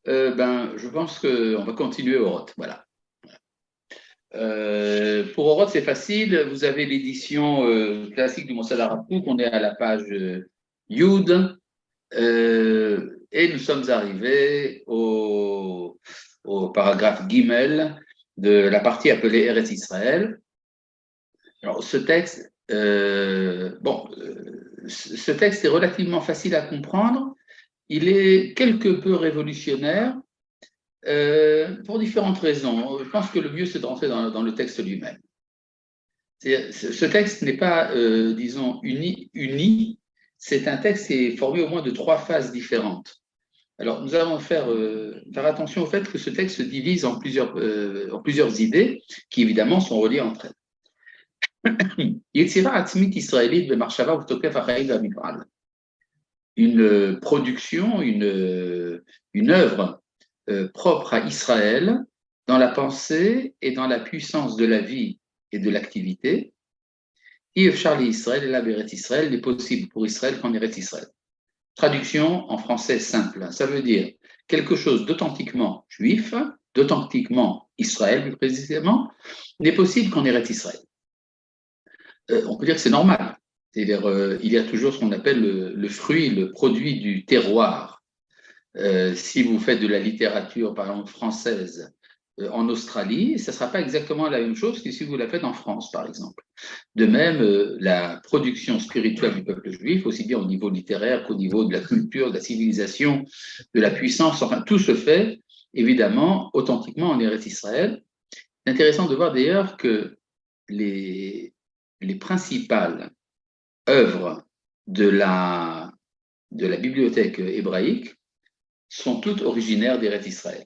Je pense qu'on va continuer au Roth. Voilà. Pour Oroth, c'est facile. Vous avez l'édition classique du Mossad Harakouk. On est à la page Yud. Et nous sommes arrivés au paragraphe Gimel de la partie appelée Eretz Israël. Alors, ce texte est relativement facile à comprendre. Il est quelque peu révolutionnaire pour différentes raisons. Je pense que le mieux, c'est de rentrer dans le texte lui-même. Ce texte n'est pas, disons, uni. C'est un texte qui est formé au moins de trois phases différentes. Alors, nous allons faire attention au fait que ce texte se divise en plusieurs idées qui, évidemment, sont reliées entre elles. Yetzira Atzmit Israélite Bemarshava Utokef Achaïd Amifal. Une production, une œuvre propre à Israël dans la pensée et dans la puissance de la vie et de l'activité. Yves Charlie Israël et la Beret Israël n'est possible pour Israël qu'en Eretz Israël. Traduction en français simple, ça veut dire quelque chose d'authentiquement juif, d'authentiquement Israël plus précisément, n'est possible qu'en Eretz Israël. On peut dire que c'est normal. C'est-à-dire, il y a toujours ce qu'on appelle le fruit, le produit du terroir. Si vous faites de la littérature, par exemple, française en Australie, ça ne sera pas exactement la même chose que si vous la faites en France, par exemple. De même, la production spirituelle du peuple juif, aussi bien au niveau littéraire qu'au niveau de la culture, de la civilisation, de la puissance, enfin, tout se fait, évidemment, authentiquement en Eretz Israël. C'est intéressant de voir d'ailleurs que les principales œuvres de la bibliothèque hébraïque sont toutes originaires d'Eretz Israël.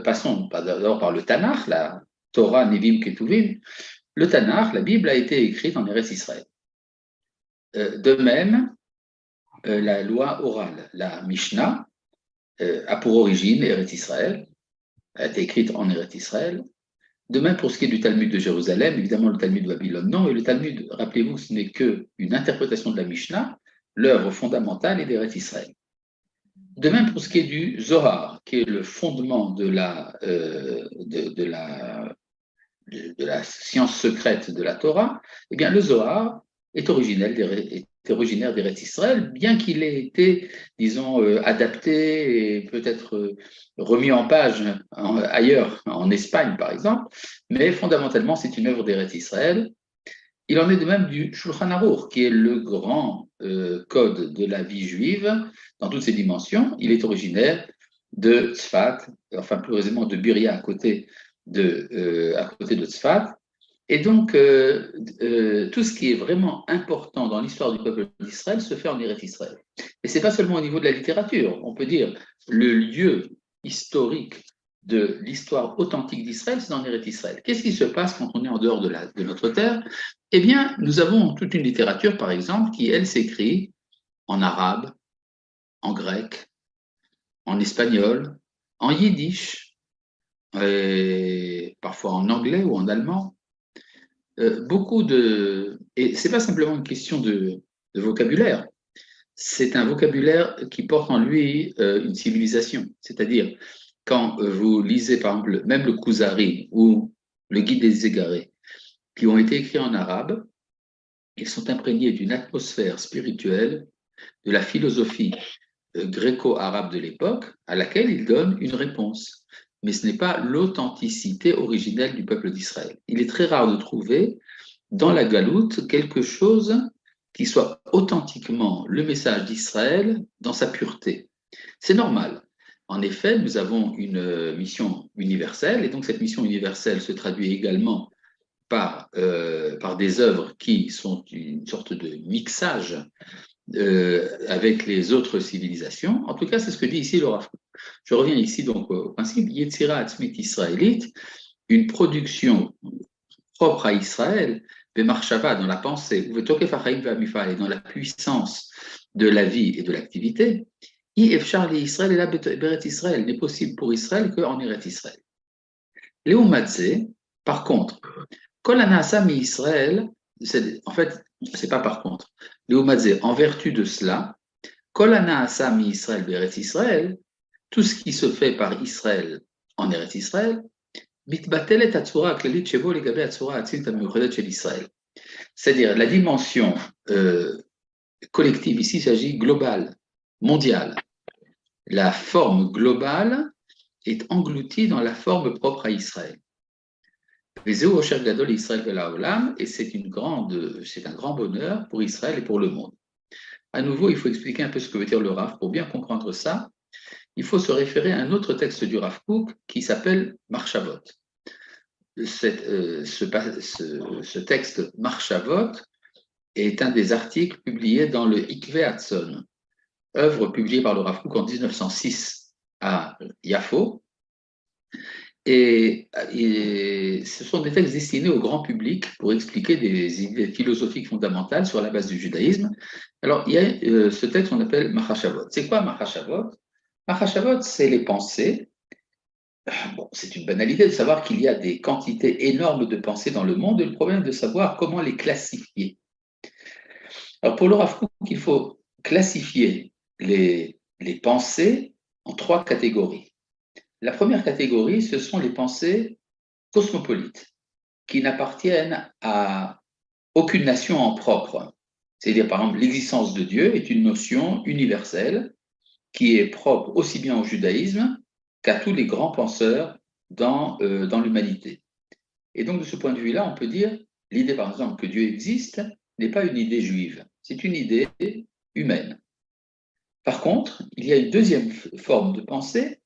Passons d'abord par le Tanakh, la Torah, Nevim, Ketuvim. Le Tanakh, la Bible, a été écrite en Eretz Israël. De même, la loi orale, la Mishnah, a pour origine Eretz Israël, a été écrite en Eretz Israël. De même pour ce qui est du Talmud de Jérusalem, évidemment le Talmud de Babylone, non, et le Talmud, rappelez-vous, ce n'est qu'une interprétation de la Mishnah, l'œuvre fondamentale est d'Eretz Israël. De même pour ce qui est du Zohar, qui est le fondement de la science secrète de la Torah, eh bien le Zohar est originaire d'Eretz Israël, bien qu'il ait été, disons, adapté et peut-être remis en page ailleurs, en Espagne par exemple, mais fondamentalement c'est une œuvre d'Eretz Israël. Il en est de même du Shulchan Aruch, qui est le grand code de la vie juive dans toutes ses dimensions. Il est originaire de Tzfat, enfin plus précisément de Biria à côté de Tzfat. Et donc, tout ce qui est vraiment important dans l'histoire du peuple d'Israël se fait en Eretz Israël. Et ce n'est pas seulement au niveau de la littérature. On peut dire le lieu historique de l'histoire authentique d'Israël, c'est dans Eretz Israël. Qu'est-ce qui se passe quand on est en dehors de notre terre? Eh bien, nous avons toute une littérature, par exemple, qui, elle, s'écrit en arabe, en grec, en espagnol, en yiddish, et parfois en anglais ou en allemand. Et ce n'est pas simplement une question de vocabulaire, c'est un vocabulaire qui porte en lui une civilisation. C'est-à-dire, quand vous lisez par exemple même le Kuzari ou le Guide des Égarés, qui ont été écrits en arabe, ils sont imprégnés d'une atmosphère spirituelle, de la philosophie gréco-arabe de l'époque, à laquelle ils donnent une réponse. Mais ce n'est pas l'authenticité originelle du peuple d'Israël. Il est très rare de trouver dans la Galoute quelque chose qui soit authentiquement le message d'Israël dans sa pureté. C'est normal. En effet, nous avons une mission universelle, et donc cette mission universelle se traduit également par des œuvres qui sont une sorte de mixage avec les autres civilisations. En tout cas, c'est ce que dit ici le Rav. Je reviens ici donc au principe Yetzira Atzmit Israélite, une production propre à Israël, Bemarshava, dans la pensée, ou Vetokef Achaim Ve'amifal, et dans la puissance de la vie et de l'activité. Ifshar Israël et la Beret Israël n'est possible pour Israël qu'en Eretz Israël. Léo Matzé, par contre, Kol Anasa mi Israël, en fait, c'est pas par contre. Léo Matzé, en vertu de cela, Kol Anasa mi Israël Beret Israël, tout ce qui se fait par Israël en Eretz Israël, מתבטלת הצורה הכללית שבו לגבי הצורה האצילית המיוחדת של ישראל. C'est-à-dire la dimension collective, ici il s'agit globale, mondiale. La forme globale est engloutie dans la forme propre à Israël. Et c'est un grand bonheur pour Israël et pour le monde. À nouveau, il faut expliquer un peu ce que veut dire le Rav. Pour bien comprendre ça, il faut se référer à un autre texte du Rav Kook qui s'appelle Marshavot. Ce texte Marshavot est un des articles publiés dans le Ikve Hatson, œuvre publiée par le Rav Kook en 1906 à Yafo. Et ce sont des textes destinés au grand public pour expliquer des idées philosophiques fondamentales sur la base du judaïsme. Alors, il y a ce texte qu'on appelle Mahashavot. C'est quoi Mahashavot? Mahashavot, c'est les pensées. Bon, c'est une banalité de savoir qu'il y a des quantités énormes de pensées dans le monde, et le problème est de savoir comment les classifier. Alors, pour le Rav Kook, il faut classifier les pensées en 3 catégories. La première catégorie, ce sont les pensées cosmopolites, qui n'appartiennent à aucune nation en propre. C'est-à-dire, par exemple, l'existence de Dieu est une notion universelle qui est propre aussi bien au judaïsme qu'à tous les grands penseurs dans l'humanité. Et donc, de ce point de vue-là, on peut dire, l'idée, par exemple, que Dieu existe n'est pas une idée juive, c'est une idée humaine. Par contre, il y a une deuxième forme de pensée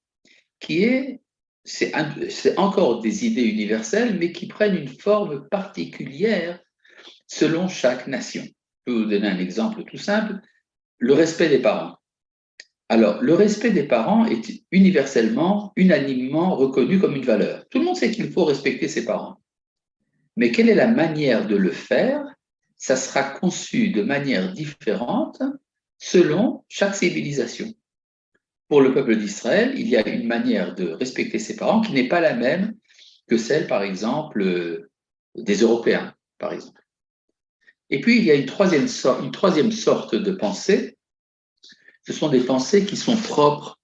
c'est encore des idées universelles, mais qui prennent une forme particulière selon chaque nation. Je peux vous donner un exemple tout simple, le respect des parents. Alors, le respect des parents est universellement, unanimement reconnu comme une valeur. Tout le monde sait qu'il faut respecter ses parents. Mais quelle est la manière de le faire? Ça sera conçu de manière différente selon chaque civilisation. Pour le peuple d'Israël, il y a une manière de respecter ses parents qui n'est pas la même que celle, par exemple, des Européens, par exemple. Et puis, il y a une troisième sorte de pensée. Ce sont des pensées qui sont propres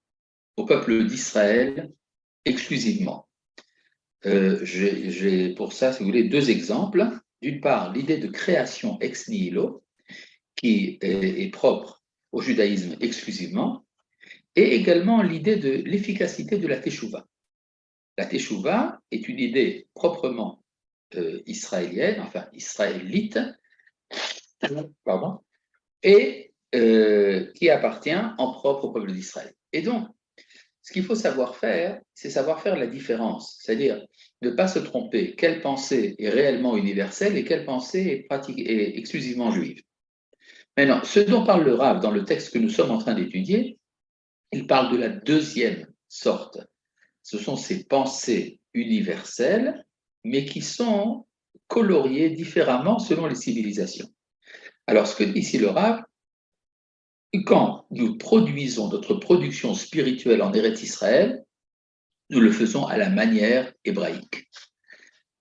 au peuple d'Israël exclusivement. J'ai pour ça, si vous voulez, 2 exemples. D'une part, l'idée de création ex nihilo, qui est propre au judaïsme exclusivement, et également l'idée de l'efficacité de la teshuva. La teshuva est une idée proprement israélienne, enfin israélite, pardon, et qui appartient en propre au peuple d'Israël. Et donc, ce qu'il faut savoir faire, c'est savoir faire la différence, c'est-à-dire ne pas se tromper quelle pensée est réellement universelle et quelle pensée est exclusivement juive. Maintenant, ce dont parle le Rav dans le texte que nous sommes en train d'étudier, il parle de la deuxième sorte. Ce sont ces pensées universelles, mais qui sont coloriées différemment selon les civilisations. Alors, ce que dit ici le Rav, quand nous produisons notre production spirituelle en Eretz Israël, nous le faisons à la manière hébraïque.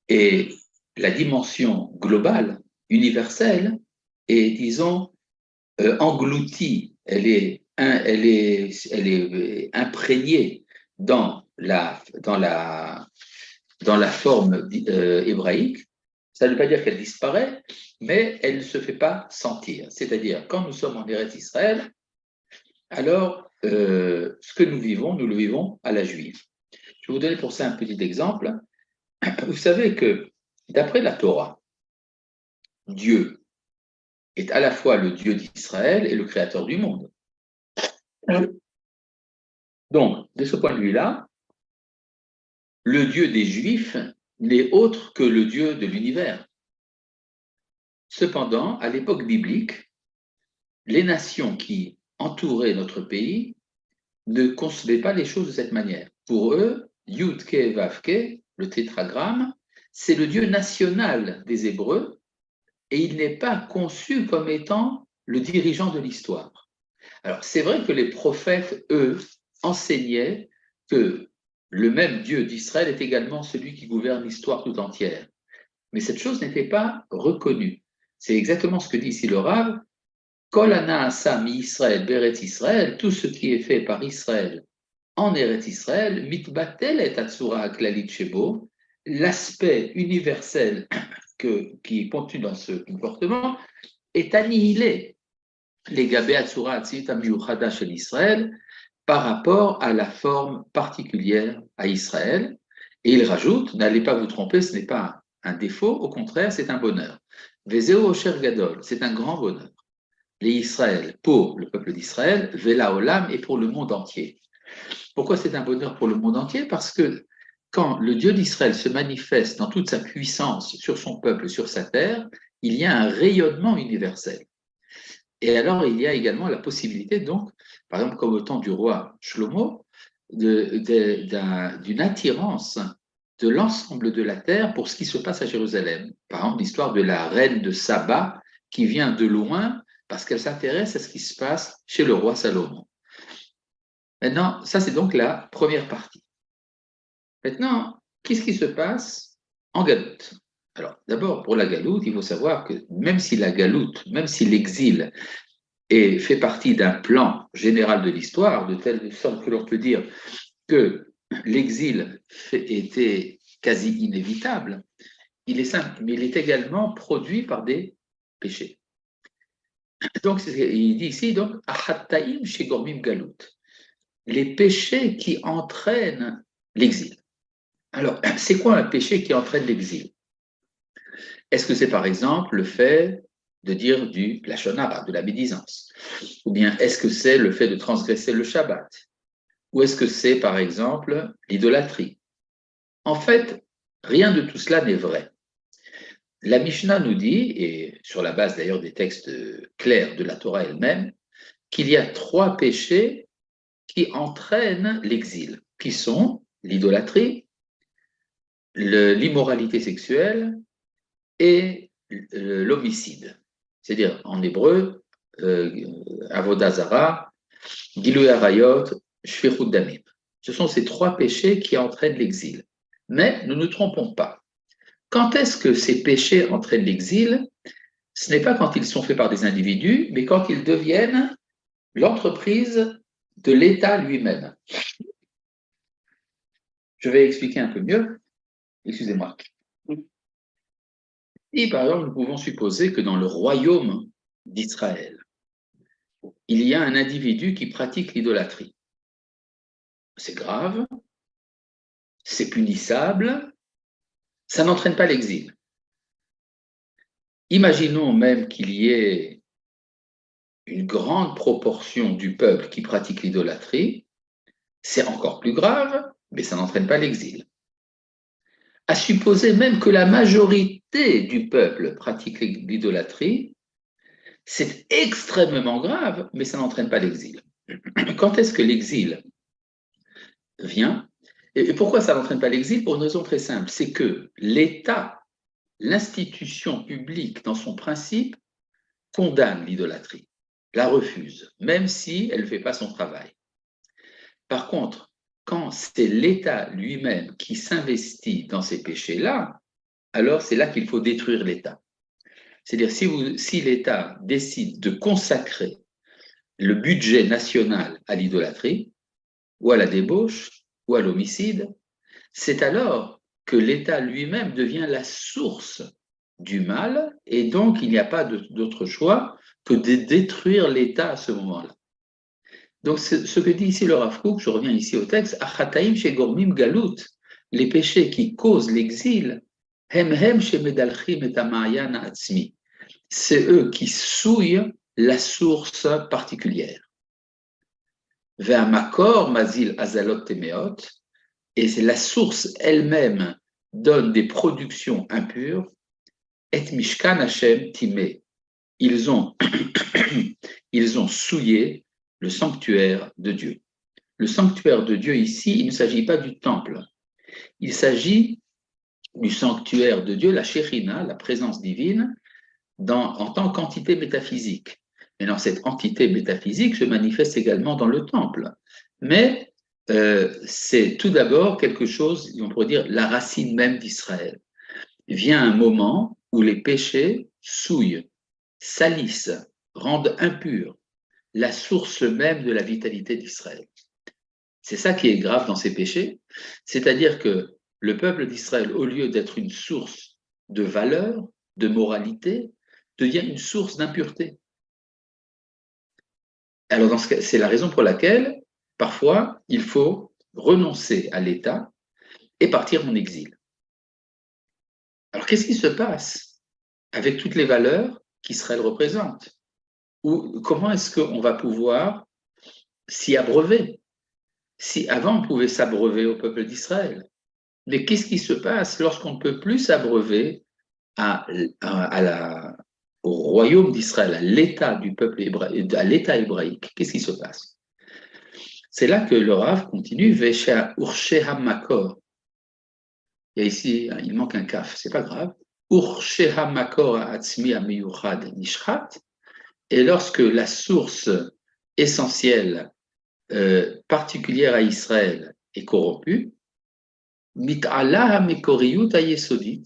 Et la dimension globale, universelle, est, disons, engloutie, elle est imprégnée dans la forme hébraïque. Ça ne veut pas dire qu'elle disparaît, mais elle ne se fait pas sentir. C'est-à-dire, quand nous sommes en Eretz Israël, alors ce que nous le vivons à la juive. Je vais vous donner pour ça un petit exemple. Vous savez que, d'après la Torah, Dieu est à la fois le Dieu d'Israël et le créateur du monde. Donc, de ce point de vue-là, le Dieu des Juifs n'est autre que le Dieu de l'univers. Cependant, à l'époque biblique, les nations qui entouraient notre pays ne concevaient pas les choses de cette manière. Pour eux, Yud-Ke Vav-Ke, le tétragramme, c'est le Dieu national des Hébreux et il n'est pas conçu comme étant le dirigeant de l'histoire. Alors, c'est vrai que les prophètes, eux, enseignaient que le même Dieu d'Israël est également celui qui gouverne l'histoire tout entière. Mais cette chose n'était pas reconnue. C'est exactement ce que dit ici le Rav. Kol hanaasa mi Israël beret Israël, tout ce qui est fait par Israël en Eretz Israël, mitbatel et atzura aklalit shebo, l'aspect universel qui est contenu dans ce comportement est annihilé, les gabé atzura atzit amiyuchada shel Israël, par rapport à la forme particulière à Israël. Et il rajoute, n'allez pas vous tromper, ce n'est pas un défaut, au contraire, c'est un bonheur. Vezeo Osher Gadol, c'est un grand bonheur. Les Israël, pour le peuple d'Israël, Vela Olam, et pour le monde entier. Pourquoi c'est un bonheur pour le monde entier? Parce que quand le Dieu d'Israël se manifeste dans toute sa puissance sur son peuple, sur sa terre, il y a un rayonnement universel. Et alors, il y a également la possibilité, donc, par exemple, comme au temps du roi Shlomo, d'une attirance de l'ensemble de la terre pour ce qui se passe à Jérusalem. Par exemple, l'histoire de la reine de Saba qui vient de loin parce qu'elle s'intéresse à ce qui se passe chez le roi Salomon. Maintenant, ça c'est donc la première partie. Maintenant, qu'est-ce qui se passe en Galoute? Alors, d'abord, pour la Galoute, il faut savoir que même si la Galoute, même si l'exil fait partie d'un plan général de l'histoire, de telle sorte que l'on peut dire que l'exil était quasi inévitable, il est simple, mais il est également produit par des péchés. Donc, il dit ici, donc, Achattaim shegormim galut, les péchés qui entraînent l'exil. Alors, c'est quoi un péché qui entraîne l'exil? Est-ce que c'est par exemple le fait de dire du lachon hara, de la médisance? Ou bien est-ce que c'est le fait de transgresser le Shabbat? Ou est-ce que c'est par exemple l'idolâtrie? En fait, rien de tout cela n'est vrai. La Mishnah nous dit, et sur la base d'ailleurs des textes clairs de la Torah elle-même, qu'il y a 3 péchés qui entraînent l'exil, qui sont l'idolâtrie, l'immoralité sexuelle et l'homicide. C'est-à-dire, en hébreu, avodah zara, gilui arayot, shfichut damim. Ce sont ces 3 péchés qui entraînent l'exil. Mais ne nous trompons pas. Quand est-ce que ces péchés entraînent l'exil? Ce n'est pas quand ils sont faits par des individus, mais quand ils deviennent l'entreprise de l'État lui-même. Je vais expliquer un peu mieux. Excusez-moi. Et par exemple, nous pouvons supposer que dans le royaume d'Israël, il y a un individu qui pratique l'idolâtrie. C'est grave, c'est punissable, ça n'entraîne pas l'exil. Imaginons même qu'il y ait une grande proportion du peuple qui pratique l'idolâtrie, c'est encore plus grave, mais ça n'entraîne pas l'exil. À supposer même que la majorité du peuple pratique l'idolâtrie, c'est extrêmement grave, mais ça n'entraîne pas l'exil. Quand est-ce que l'exil vient? Et pourquoi ça n'entraîne pas l'exil? Pour une raison très simple, c'est que l'État, l'institution publique dans son principe, condamne l'idolâtrie, la refuse, même si elle ne fait pas son travail. Par contre, quand c'est l'État lui-même qui s'investit dans ces péchés-là, alors c'est là qu'il faut détruire l'État. C'est-à-dire, si l'État décide de consacrer le budget national à l'idolâtrie, ou à la débauche, ou à l'homicide, c'est alors que l'État lui-même devient la source du mal, et donc il n'y a pas d'autre choix que de détruire l'État à ce moment-là. Donc ce que dit ici le Rav Kook, je reviens ici au texte, Achataim shegormim galut, les péchés qui causent l'exil, hem shemedalchim et amayan atzmi, c'est eux qui souillent la source particulière. Ve'amakor mazil azalot temeot, et c'est la source elle-même donne des productions impures, et mishkan Hashem timé. Ils ont souillé le sanctuaire de Dieu. Le sanctuaire de Dieu ici, il ne s'agit pas du temple. Il s'agit du sanctuaire de Dieu, la Shekhinah, la présence divine, en tant qu'entité métaphysique. Et dans cette entité métaphysique se manifeste également dans le temple. Mais c'est tout d'abord quelque chose, on pourrait dire, la racine même d'Israël. Vient un moment où les péchés souillent, salissent, rendent impure la source même de la vitalité d'Israël. C'est ça qui est grave dans ces péchés. C'est-à-dire que le peuple d'Israël, au lieu d'être une source de valeur, de moralité, devient une source d'impureté. Alors, c'est la raison pour laquelle, parfois, il faut renoncer à l'État et partir en exil. Alors, qu'est-ce qui se passe avec toutes les valeurs qu'Israël représente? Ou comment est-ce qu'on va pouvoir s'y abreuver? Si avant, on pouvait s'abreuver au peuple d'Israël. Mais qu'est-ce qui se passe lorsqu'on ne peut plus s'abreuver au royaume d'Israël, à l'État du peuple hébraïque, à l'État hébraïque? Qu'est-ce qui se passe? C'est là que le Rav continue, Vesha Ursheha Makor. Et ici, il manque un kaf, c'est pas grave. Ursheha Makor Atzmi Amiyuchad Nishchat. Et lorsque la source essentielle, particulière à Israël, est corrompue, Mit'ala HaMekoriyut HaYesodit,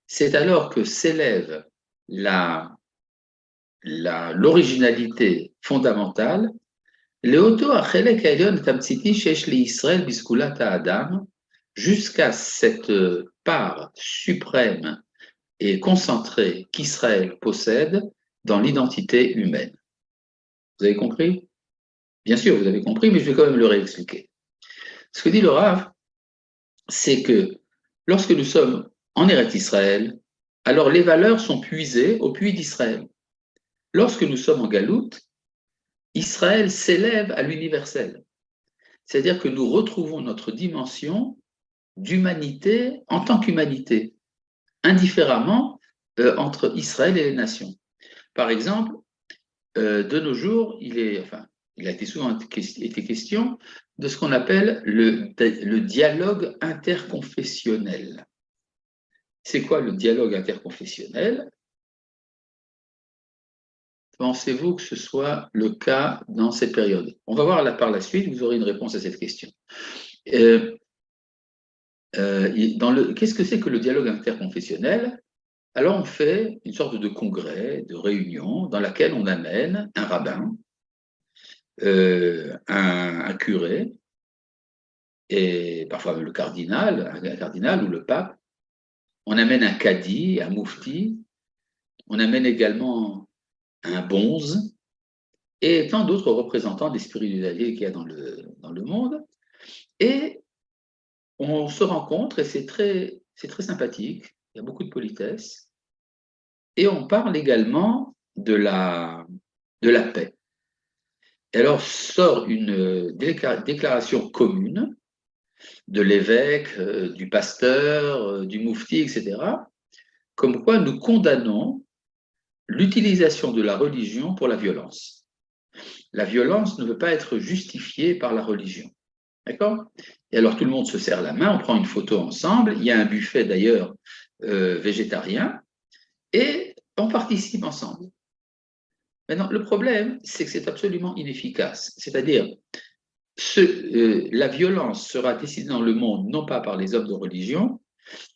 c'est alors que s'élève l'originalité fondamentale, Leoto Achelek Elyon Tamtziti Shesh li Israël Biskulat Adam, jusqu'à cette part suprême et concentrée qu'Israël possède dans l'identité humaine. Vous avez compris? Bien sûr, vous avez compris, mais je vais quand même le réexpliquer. Ce que dit le Rav, c'est que lorsque nous sommes en Eretz Israël, alors les valeurs sont puisées au puits d'Israël. Lorsque nous sommes en Galoute, Israël s'élève à l'universel. C'est-à-dire que nous retrouvons notre dimension d'humanité en tant qu'humanité, indifféremment entre Israël et les nations. Par exemple, de nos jours, il a été souvent été question de ce qu'on appelle le dialogue interconfessionnel. C'est quoi le dialogue interconfessionnel? Pensez-vous que ce soit le cas dans cette période? On va voir par la suite, vous aurez une réponse à cette question. Qu'est-ce que c'est que le dialogue interconfessionnel? Alors on fait une sorte de congrès, de réunion, dans laquelle on amène un rabbin, un curé, et parfois le cardinal, un cardinal ou le pape. On amène un cadi, un moufti, on amène également un bonze, et tant d'autres représentants des spiritualités qu'il y a dans le monde. Et on se rencontre, et c'est très sympathique, il y a beaucoup de politesse, et on parle également de la paix. Et alors sort une déclaration commune de l'évêque, du pasteur, du moufti, etc., comme quoi nous condamnons l'utilisation de la religion pour la violence. La violence ne veut pas être justifiée par la religion. D'accord? Et alors tout le monde se serre la main, on prend une photo ensemble, il y a un buffet d'ailleurs végétarien, et on participe ensemble. Maintenant, le problème, c'est que c'est absolument inefficace. C'est-à-dire, la violence sera décidée dans le monde non pas par les hommes de religion,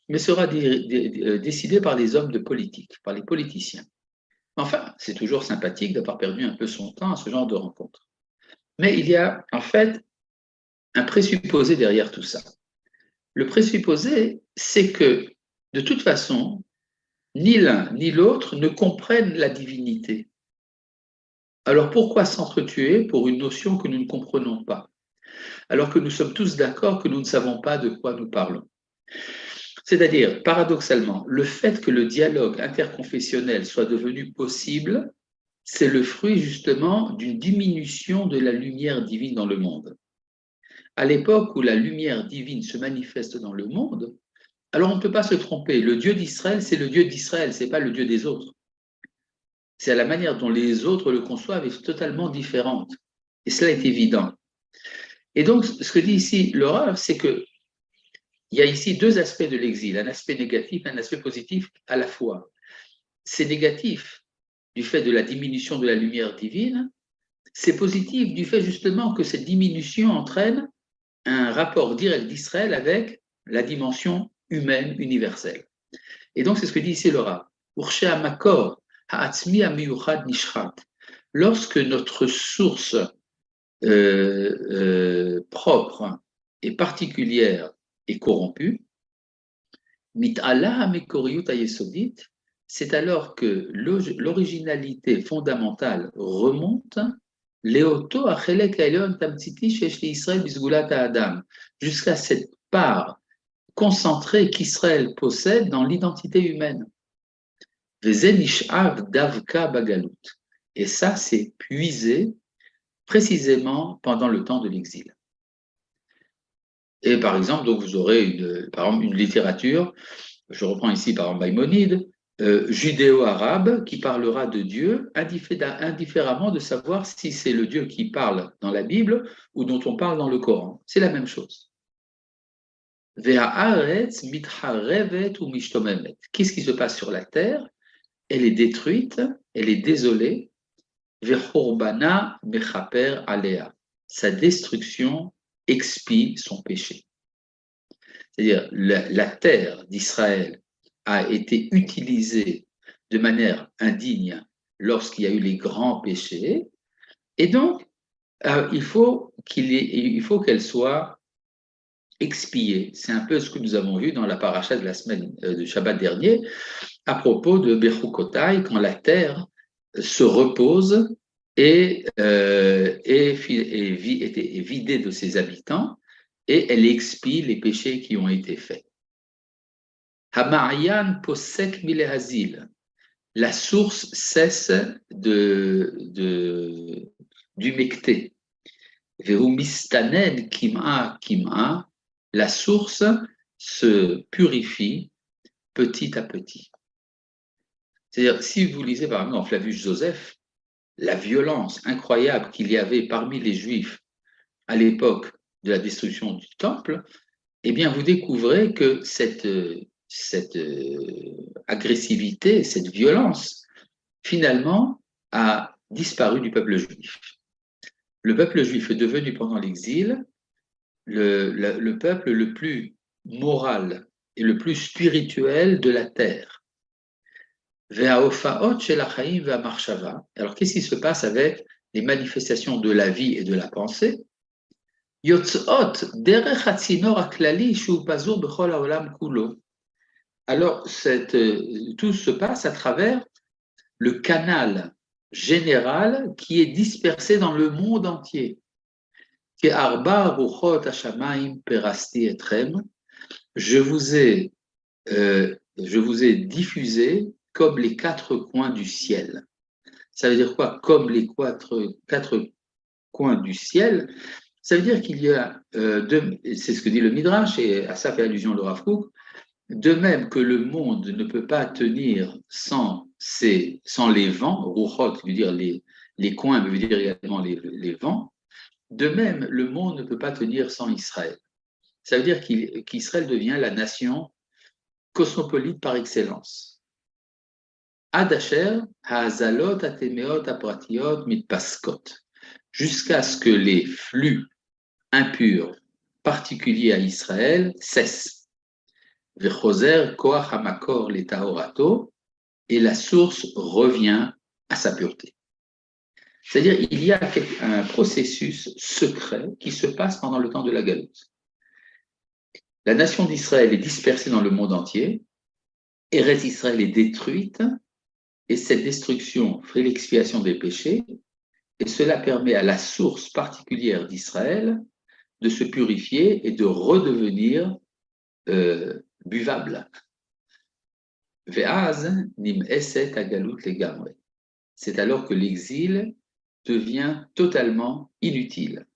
mais sera décidée par les hommes de politique, par les politiciens. Enfin, c'est toujours sympathique d'avoir perdu un peu son temps à ce genre de rencontre. Mais il y a en fait un présupposé derrière tout ça. Le présupposé, c'est que de toute façon, ni l'un ni l'autre ne comprennent la divinité. Alors pourquoi s'entretuer pour une notion que nous ne comprenons pas, alors que nous sommes tous d'accord que nous ne savons pas de quoi nous parlons? C'est-à-dire, paradoxalement, le fait que le dialogue interconfessionnel soit devenu possible, c'est le fruit justement d'une diminution de la lumière divine dans le monde. À l'époque où la lumière divine se manifeste dans le monde, alors on ne peut pas se tromper. Le Dieu d'Israël, c'est le Dieu d'Israël, ce n'est pas le Dieu des autres. C'est à la manière dont les autres le conçoivent est totalement différente. Et cela est évident. Et donc, ce que dit ici le Rav, c'est qu'il y a ici deux aspects de l'exil, un aspect négatif, un aspect positif à la fois. C'est négatif du fait de la diminution de la lumière divine, c'est positif du fait justement que cette diminution entraîne un rapport direct d'Israël avec la dimension humaine universelle. Et donc, c'est ce que dit ici le Rav. Lorsque notre source propre et particulière et corrompue, mit'ala mekoriyut hayesodit, c'est alors que l'originalité fondamentale remonte Leoto achelek haelon tamtziti shesh Israël bisgulat Adam, jusqu'à cette part concentrée qu'Israël possède dans l'identité humaine. Vezen ish'av davka bagalut. Et ça, c'est puisé précisément pendant le temps de l'exil. Et par exemple, donc vous aurez par exemple, une littérature, je reprends ici par exemple Maïmonide, judéo-arabe qui parlera de Dieu indifféremment de savoir si c'est le Dieu qui parle dans la Bible ou dont on parle dans le Coran. C'est la même chose. Qu'est-ce qui se passe sur la terre? Elle est détruite, elle est désolée. mechaper alea. Sa destruction expie son péché. C'est-à-dire la terre d'Israël a été utilisée de manière indigne lorsqu'il y a eu les grands péchés, et donc il faut qu'elle soit expiée. C'est un peu ce que nous avons vu dans la paracha de la semaine de Shabbat dernier, à propos de Bechukotai, quand la terre se repose et est vidée de ses habitants, et elle expie les péchés qui ont été faits. Hama'ayan posek milehazil. La source cesse d'humecter. Vehu mistanen kim'a kim'a. La source se purifie petit à petit. C'est-à-dire, si vous lisez par exemple dans Flavius Joseph, la violence incroyable qu'il y avait parmi les Juifs à l'époque de la destruction du Temple, eh bien, vous découvrez que cette agressivité, cette violence, finalement, a disparu du peuple juif. Le peuple juif est devenu pendant l'exil le peuple le plus moral et le plus spirituel de la terre. Alors, qu'est-ce qui se passe avec les manifestations de la vie et de la pensée? Alors, tout se passe à travers le canal général qui est dispersé dans le monde entier. Je vous ai diffusé comme les quatre coins du ciel. Ça veut dire quoi? Comme les quatre coins du ciel. Ça veut dire qu'il y a c'est ce que dit le Midrash, et à ça fait allusion le Rav Kook, de même que le monde ne peut pas tenir sans les vents, Ruchot veut dire les coins, veut dire également les vents, de même le monde ne peut pas tenir sans Israël. Ça veut dire qu'Israël devient la nation cosmopolite par excellence. Adasher, Haazalot, Atemeot, Apratiot, Mitpaskot, jusqu'à ce que les flux impurs particuliers à Israël cessent. Vechoser, Koach Hamakor, les Tahorato, et la source revient à sa pureté. C'est-à-dire il y a un processus secret qui se passe pendant le temps de la galoute. La nation d'Israël est dispersée dans le monde entier, Eretz Israël est détruite, et cette destruction fait l'expiation des péchés, et cela permet à la source particulière d'Israël de se purifier et de redevenir buvable. Ve'az nim eset agalut legamre. C'est alors que l'exil devient totalement inutile.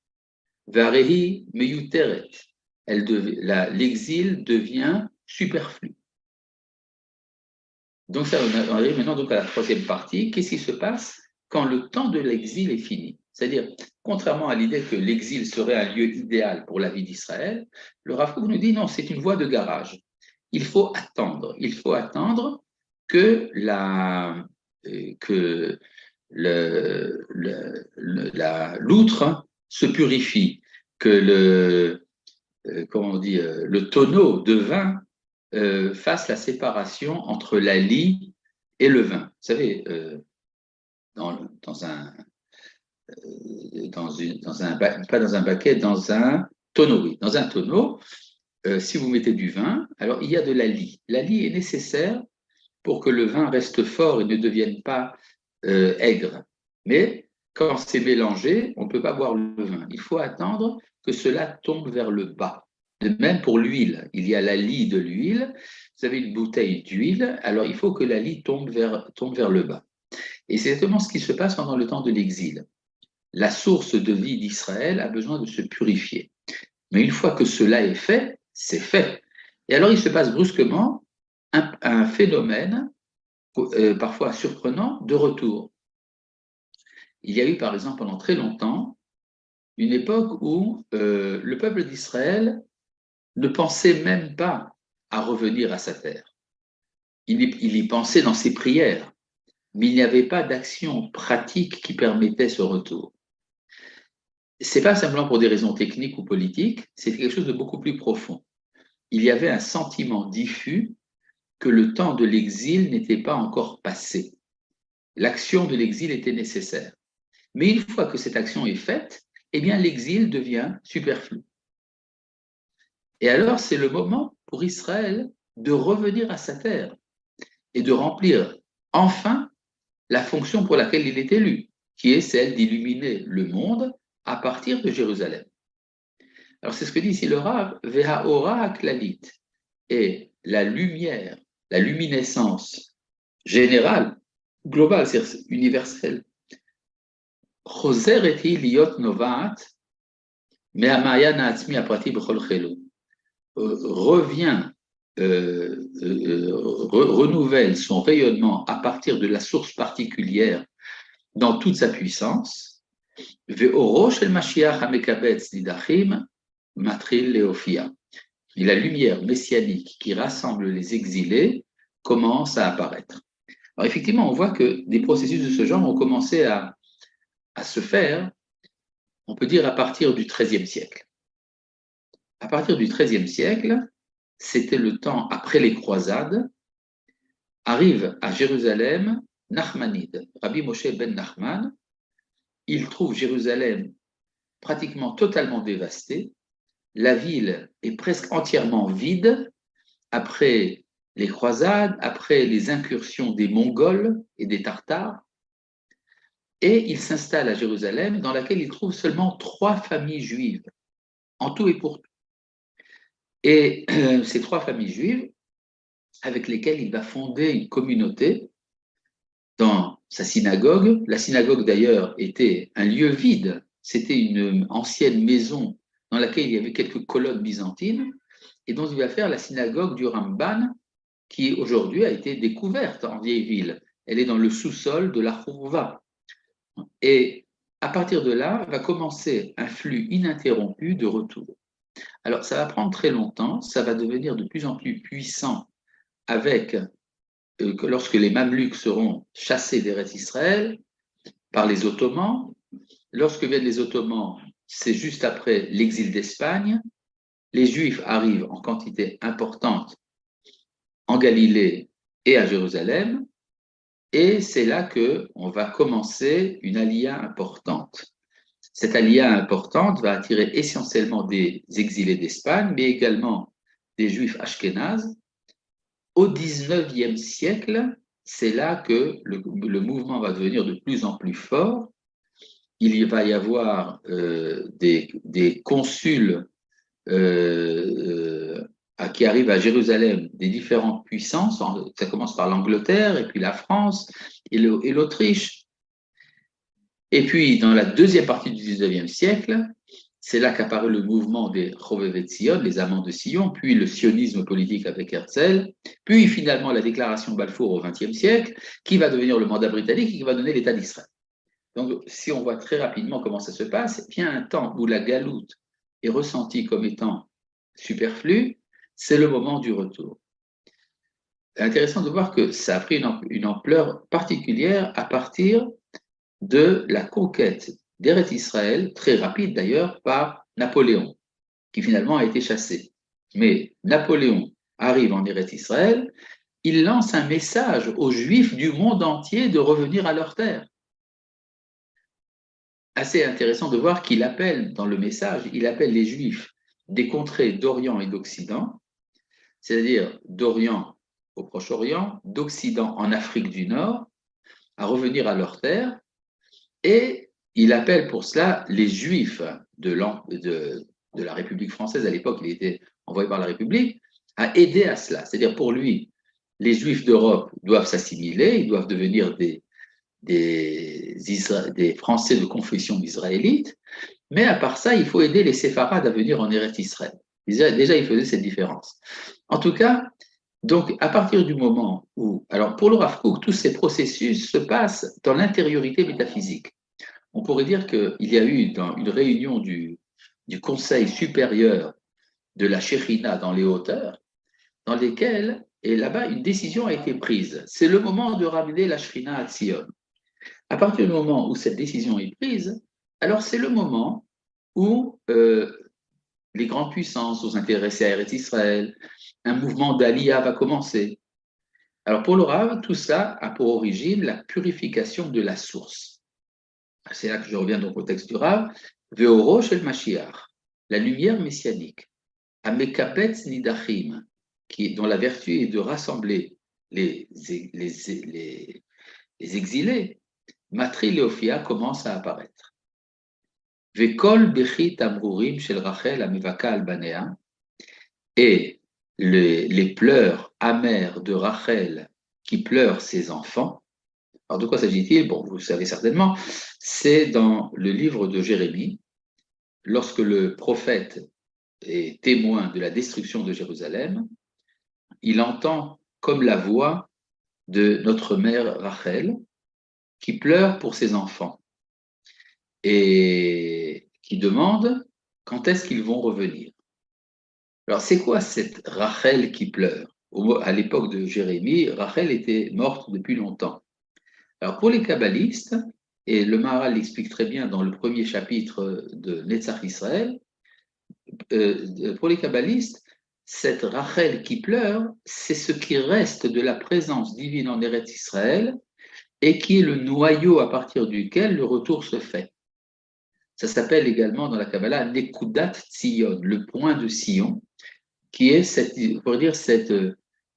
Varehi meyuteret. L'exil devient superflu. Donc ça, on arrive maintenant donc à la troisième partie. Qu'est-ce qui se passe quand le temps de l'exil est fini? C'est-à-dire, contrairement à l'idée que l'exil serait un lieu idéal pour la vie d'Israël, le Rav Kook nous dit non, c'est une voie de garage. Il faut attendre que l'outre se purifie, que le tonneau de vin fasse la séparation entre la lie et le vin. Vous savez, dans pas dans un baquet, dans un tonneau, oui. Dans un tonneau, si vous mettez du vin, alors il y a de la lie. La lie est nécessaire pour que le vin reste fort et ne devienne pas aigre. Mais quand c'est mélangé, on ne peut pas boire le vin. Il faut attendre que cela tombe vers le bas. De même pour l'huile, il y a la lie de l'huile. Vous avez une bouteille d'huile, alors il faut que la lie tombe vers le bas. Et c'est exactement ce qui se passe pendant le temps de l'exil. La source de vie d'Israël a besoin de se purifier. Mais une fois que cela est fait, c'est fait. Et alors il se passe brusquement un phénomène, parfois surprenant, de retour. Il y a eu par exemple pendant très longtemps une époque où le peuple d'Israël ne pensait même pas à revenir à sa terre. Il y pensait dans ses prières, mais il n'y avait pas d'action pratique qui permettait ce retour. Ce n'est pas simplement pour des raisons techniques ou politiques, c'est quelque chose de beaucoup plus profond. Il y avait un sentiment diffus que le temps de l'exil n'était pas encore passé. L'action de l'exil était nécessaire. Mais une fois que cette action est faite, eh bien l'exil devient superflu. Et alors c'est le moment pour Israël de revenir à sa terre et de remplir enfin la fonction pour laquelle il est élu, qui est celle d'illuminer le monde à partir de Jérusalem. Alors c'est ce que dit ici le Rav, Vehaora Klalit, et la lumière, la luminescence générale, globale, c'est-à-dire universelle, חוזרת היא להיות נובעת מהמעיין העצמי הפרטי בכל חילוק. Revient, renouvelle son rayonnement à partir de la source particulière dans toute sa puissance. ואורו של משיח המקבץ נידחים מתחיל להופיע. Et la lumière messianique qui rassemble les exilés commence à apparaître. Alors effectivement, on voit que des processus de ce genre ont commencé à se faire, on peut dire à partir du XIIIe siècle. À partir du XIIIe siècle, c'était le temps après les croisades, arrive à Jérusalem Nachmanide, Rabbi Moshe ben Nachman. Il trouve Jérusalem pratiquement totalement dévastée. La ville est presque entièrement vide après les croisades, après les incursions des Mongols et des Tartares. Et il s'installe à Jérusalem, dans laquelle il trouve seulement 3 familles juives, en tout et pour tout. Et ces 3 familles juives, avec lesquelles il va fonder une communauté dans sa synagogue. La synagogue, d'ailleurs, était un lieu vide. C'était une ancienne maison dans laquelle il y avait quelques colonnes byzantines, et dont il va faire la synagogue du Ramban, qui aujourd'hui a été découverte en vieille ville. Elle est dans le sous-sol de la Khourva. Et à partir de là, va commencer un flux ininterrompu de retour. Alors, ça va prendre très longtemps, ça va devenir de plus en plus puissant avec, lorsque les Mameluks seront chassés d'Eretz Israël par les Ottomans. Lorsque viennent les Ottomans, c'est juste après l'exil d'Espagne. Les Juifs arrivent en quantité importante en Galilée et à Jérusalem. Et c'est là qu'on va commencer une alia importante. Cette alia importante va attirer essentiellement des exilés d'Espagne, mais également des Juifs ashkénazes. Au XIXe siècle, c'est là que le mouvement va devenir de plus en plus fort. Il va y avoir des consuls qui arrivent à Jérusalem des différentes puissances. Ça commence par l'Angleterre, et puis la France, et l'Autriche. Et puis, dans la deuxième partie du XIXe siècle, c'est là qu'apparaît le mouvement des Chovevet Sion, les amants de Sion, puis le sionisme politique avec Herzl, puis finalement la déclaration Balfour au XXe siècle, qui va devenir le mandat britannique et qui va donner l'État d'Israël. Donc, si on voit très rapidement comment ça se passe, il y a un temps où la galoute est ressentie comme étant superflue, c'est le moment du retour. C'est intéressant de voir que ça a pris une ampleur particulière à partir de la conquête d'Eretz Israël, très rapide d'ailleurs, par Napoléon, qui finalement a été chassé. Mais Napoléon arrive en Eretz Israël, il lance un message aux Juifs du monde entier de revenir à leur terre. assez intéressant de voir qu'il appelle, dans le message, il appelle les Juifs des contrées d'Orient et d'Occident, c'est-à-dire d'Orient au Proche-Orient, d'Occident en Afrique du Nord, à revenir à leur terre, et il appelle pour cela les Juifs de la République française, à l'époque il était envoyé par la République, à aider à cela. C'est-à-dire pour lui, les Juifs d'Europe doivent s'assimiler, ils doivent devenir des Français de confession israélite, mais à part ça, il faut aider les séfarades à venir en Eretz Israël. Déjà, il faisait cette différence. En tout cas, donc, à partir du moment où, alors pour le Rav Kook, tous ces processus se passent dans l'intériorité métaphysique. On pourrait dire qu'il y a eu dans une réunion du Conseil supérieur de la Shekhinah dans les hauteurs, dans lesquelles, et là-bas, une décision a été prise. C'est le moment de ramener la Shekhinah à Tzion. À partir du moment où cette décision est prise, alors c'est le moment où les grandes puissances vont s'intéresser à Eretz Israël, un mouvement d'Aliyah va commencer. Alors pour le Rav, tout ça a pour origine la purification de la source. C'est là que je reviens donc au texte du Rav. Ve'oro shel Mashiach, la lumière messianique. Amekapetz nidachim, dont la vertu est de rassembler les exilés. Matri Leofia commence à apparaître. Ve'kol bechit amrurim shel Rachel amevaka albanea, et les pleurs amers de Rachel qui pleure ses enfants. Alors de quoi s'agit-il? Bon, vous le savez certainement, c'est dans le livre de Jérémie, lorsque le prophète est témoin de la destruction de Jérusalem, il entend comme la voix de notre mère Rachel qui pleure pour ses enfants et qui demande quand est-ce qu'ils vont revenir. Alors c'est quoi cette Rachel qui pleure? À l'époque de Jérémie, Rachel était morte depuis longtemps. Alors pour les kabbalistes, et le Maharal l'explique très bien dans le premier chapitre de Netzach Israël, pour les kabbalistes, cette Rachel qui pleure, c'est ce qui reste de la présence divine en Eretz Israël et qui est le noyau à partir duquel le retour se fait. Ça s'appelle également dans la Kabbalah Nekudat Tzion, le point de Sion, qui est cette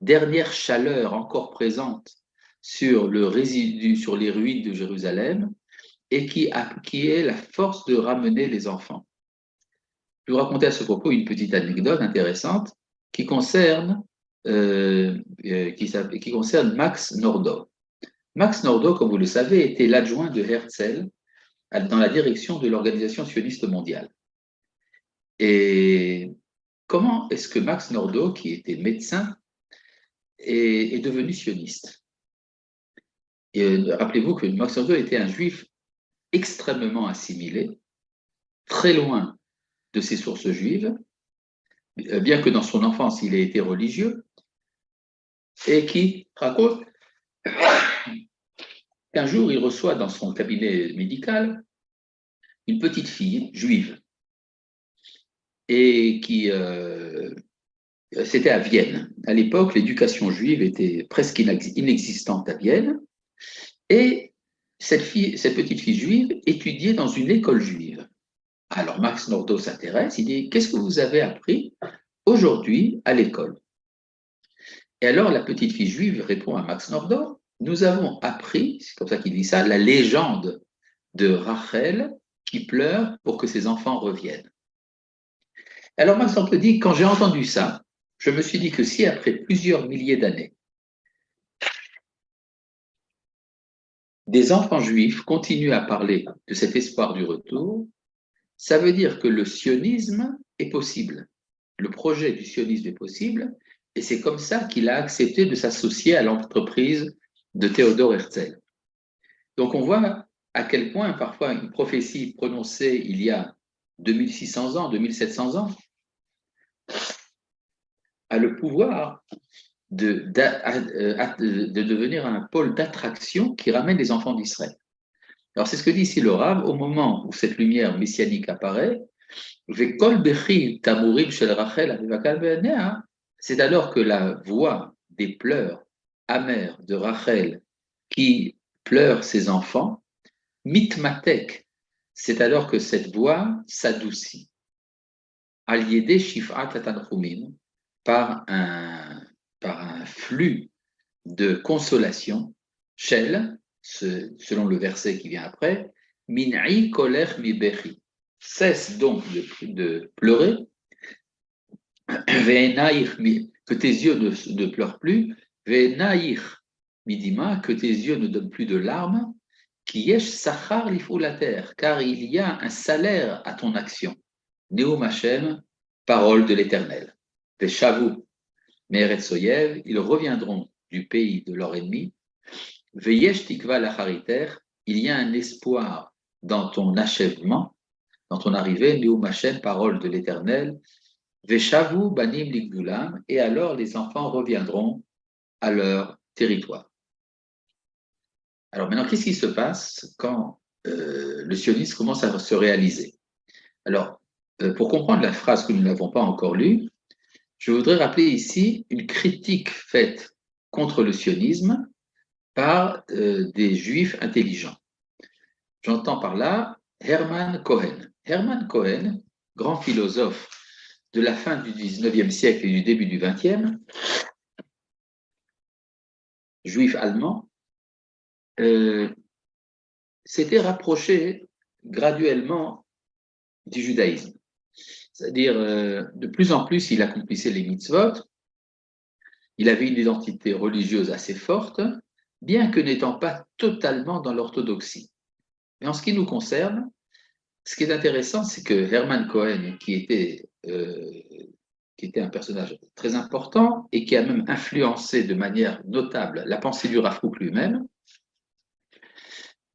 dernière chaleur encore présente sur le résidu, sur les ruines de Jérusalem, et qui est la force de ramener les enfants. Je vais vous raconter à ce propos une petite anecdote intéressante qui concerne Max Nordau. Max Nordau, comme vous le savez, était l'adjoint de Herzl dans la direction de l'Organisation sioniste mondiale. Et comment est-ce que Max Nordau, qui était médecin, est devenu sioniste? Rappelez-vous que Max Nordau était un juif extrêmement assimilé, très loin de ses sources juives, bien que dans son enfance il ait été religieux, et qui raconte qu'un jour il reçoit dans son cabinet médical une petite fille juive, et qui c'était à Vienne. À l'époque, l'éducation juive était presque inexistante à Vienne, et cette petite fille juive étudiait dans une école juive. Alors Max Nordau s'intéresse, il dit: qu'est-ce que vous avez appris aujourd'hui à l'école? Et alors la petite fille juive répond à Max Nordau: nous avons appris, c'est comme ça qu'il dit ça, la légende de Rachel qui pleure pour que ses enfants reviennent. Alors Max Nordau dit: quand j'ai entendu ça, je me suis dit que si après plusieurs milliers d'années, des enfants juifs continuent à parler de cet espoir du retour, ça veut dire que le sionisme est possible. Le projet du sionisme est possible, et c'est comme ça qu'il a accepté de s'associer à l'entreprise de Théodore Herzl. Donc on voit à quel point parfois une prophétie prononcée il y a 2600 ans, 2700 ans, a le pouvoir de devenir un pôle d'attraction qui ramène les enfants d'Israël. Alors c'est ce que dit ici le Rav, au moment où cette lumière messianique apparaît, c'est alors que la voix des pleurs amers de Rachel qui pleure ses enfants, mitmatek, c'est alors que cette voix s'adoucit. Al-Yedé Shif'at Tanchumim, par un flux de consolation, Shel, selon le verset qui vient après, Min'i kolech mi bechi. Cesse donc de pleurer, que tes yeux ne pleurent plus, Ve'enaich midima, que tes yeux ne donnent plus de larmes, Ki yesh sachar lifou la terre, car il y a un salaire à ton action. Neum Hashem, parole de l'Éternel. Veshavu, Me'eretz Soyev, ils reviendront du pays de leur ennemi. Veyesh tikva lachariter, il y a un espoir dans ton achèvement, dans ton arrivée. Neum Hashem, parole de l'Éternel. Veshavu banim ligdulam, et alors les enfants reviendront à leur territoire. Alors maintenant, qu'est-ce qui se passe quand le sionisme commence à se réaliser? Alors, pour comprendre la phrase que nous n'avons pas encore lue, je voudrais rappeler ici une critique faite contre le sionisme par des juifs intelligents. J'entends par là Hermann Cohen. Hermann Cohen, grand philosophe de la fin du 19e siècle et du début du 20e, juif allemand, s'était rapproché graduellement du judaïsme. C'est-à-dire, de plus en plus, il accomplissait les mitzvot, il avait une identité religieuse assez forte, bien que n'étant pas totalement dans l'orthodoxie. Mais en ce qui nous concerne, ce qui est intéressant, c'est que Hermann Cohen, qui était un personnage très important et qui a même influencé de manière notable la pensée du Rav Kook lui-même,